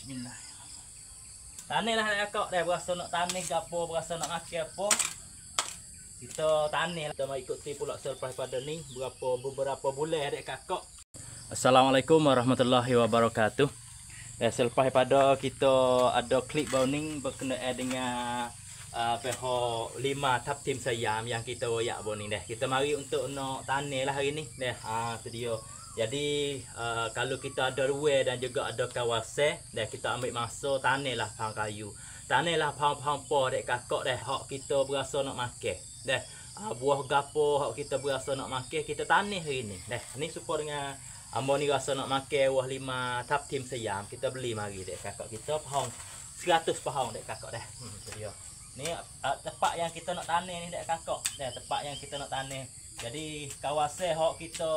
Bismillah. Tani lah nak kok dah berasa nak tani gapo, berasa nak makan apa. Kita tani lah. Kita mau ikuti pula selepas pada ni beberapa bulan dek kakak. Assalamualaikum warahmatullahi wabarakatuh. Selepas pada kita ada klip bowling berkenaan dengan pihak 5 tap tim Siam yang kita royak bowling dah. Kita mari untuk nak tani lah hari ni. Dah, tu dia. Jadi kalau kita ada ruang dan juga ada kawasan, dah kita ambil masa tanilah pohon kayu. Tanilah pohon-pohon po dek kakak dah hak kita berasa nak makan. Dah buah gapo hak kita berasa nak makan, kita tani hari ni. Dah ni supaya dengan ambo ni rasa nak makan buah 5 tap tim Siam, kita beli mari dek kakak kita pohon 100 pohon dek kakak dah. Tu dia. Ni tempat yang kita nak tani ni dek kakak. Dah tempat yang kita nak tani. Jadi kawasan hak kita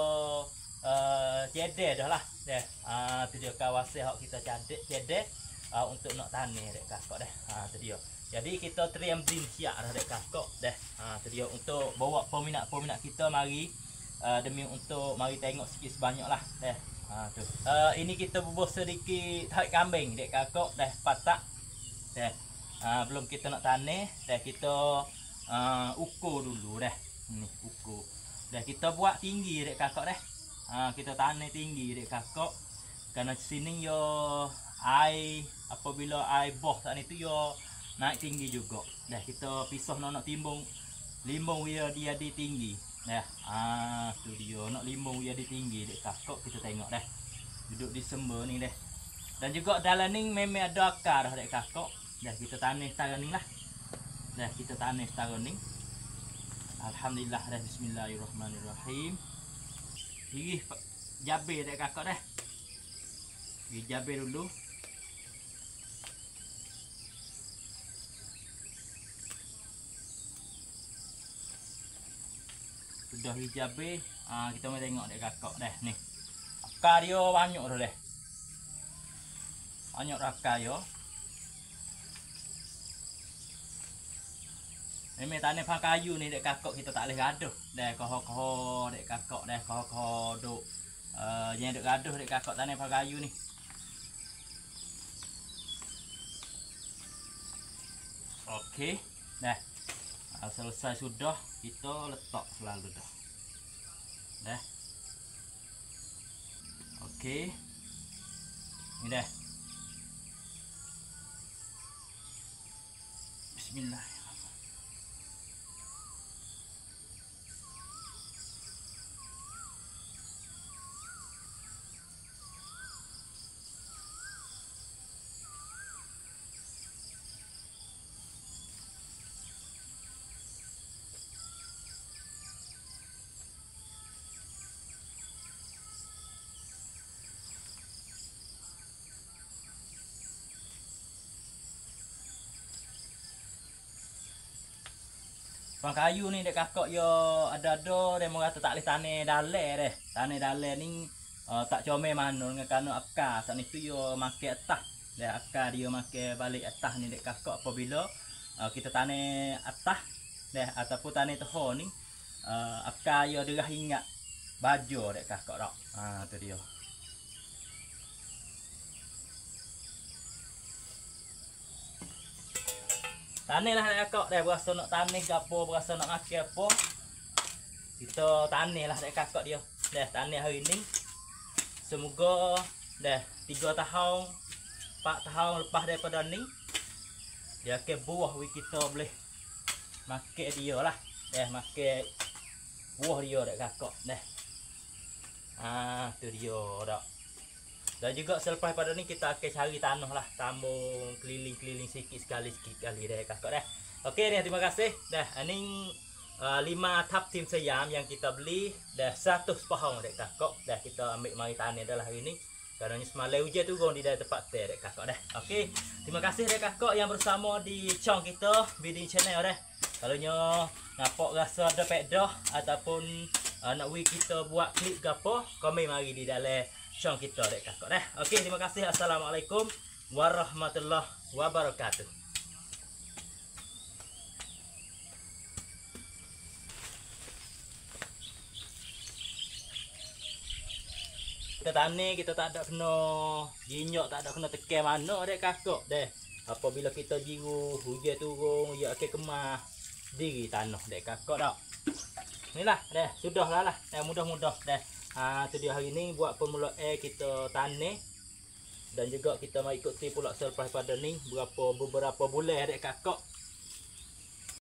cedek dah lah dah. Tu dia kawasan hak kita cedek untuk nak tani dek kakak dah. Tu dia. Jadi kita triam din siap dah dek kakak dah. Tu dia untuk bawa peminat-peminat kita mari demi untuk mari tengok sikit sebanyak lah dah. Tu. Ini kita bubuh sedikit hak kambing dek kakak dah patak dah. Belum kita nak tani dah kita ukur dulu dah. Ni ukur. Dah kita buat tinggi dek kakak dah. Kita tani tinggi dek kakak. Karena sini yo air apabila air boh saat itu yo naik tinggi juga. Dah kita pisah nak timbung limbung dia di tinggi. Dah. Tu dia nak limbung dia di tinggi dek kakak kita tengok dah. Duduk di sember ni dah. Dan juga dalam ni memang ada akar dah dek kakak. Dah kita tani setara ni lah. Dah kita tani setara ni. Alhamdulillah dah, bismillahirrahmanirrahim. Ini jabir dek kakak dah. Ini jabir dulu. Sudah hijabir, kita mau tengok dek kakak dah ni. Akar dia banyak dah dah. Banyak akar dia. Ini tanah pohon kayu ni dek kakak kita tak boleh gaduh. Dah koho-koho dek kakak dah koho-koho duk yang duk gaduh dek kakak tanah pohon kayu ni. Okey, dah. Selesai sudah kita letak selalu dah. Dah. Okey. Ni dah. Bismillah. Pohon kayu ni dek kakak yo ada-ada dia mengata tak boleh tani dalai deh. Tani dalai ni tak comel mana dengan kerana akar saat itu yo makan atas. Deh akar dia makan balik atas ni dek kakak apabila kita tani atas deh ataupun tani toho ni akar yo derah ingat baju dek kakak dak. Tu dia. Tani lah dek kakak dah berasa nak tani gapo, berasa nak makan apa. Kita tani lah dek kakak dia. Dah tani hari ni. Semoga dah 3 tahun 4 tahun lepas daripada ni dia akan buah kita boleh makan dia lah. Dah makan buah dia dek kakak dah. Tu dia dak. Dan juga selepas pada ni kita akan cari tanah lah, tambung keliling-keliling sikit kali deh kakak dah. Okey ni terima kasih. Dah ini 5 tap tim Siam yang kita beli dah 100 pohon dek kakak. Dah kita ambil mari tani dah hari ni. Kerana semalam hujan tu gong di dalam tempat teh dek kakak dah. Okey, terima kasih dek kakak yang bersama di channel kita, video channel dah. Kalau nyo nampak rasa ada pedah ataupun nak kita buat klip gapo, komen mari di dalam channel kita dek kakak dah. Okey, terima kasih. Assalamualaikum warahmatullahi wabarakatuh. Kita tani kita tak ada kena jinyok, tak ada kena tekan mana adik kakak deh. Apabila kita jiru hujan turun, ya akan kemah diri tanah adik kakak dak. Inilah deh, sudahlah lah. Mudah-mudah deh. Tu dia hari ni buat permulaan kita tani dan juga kita mau ikuti pula selepas pada ni beberapa bulan adik kakak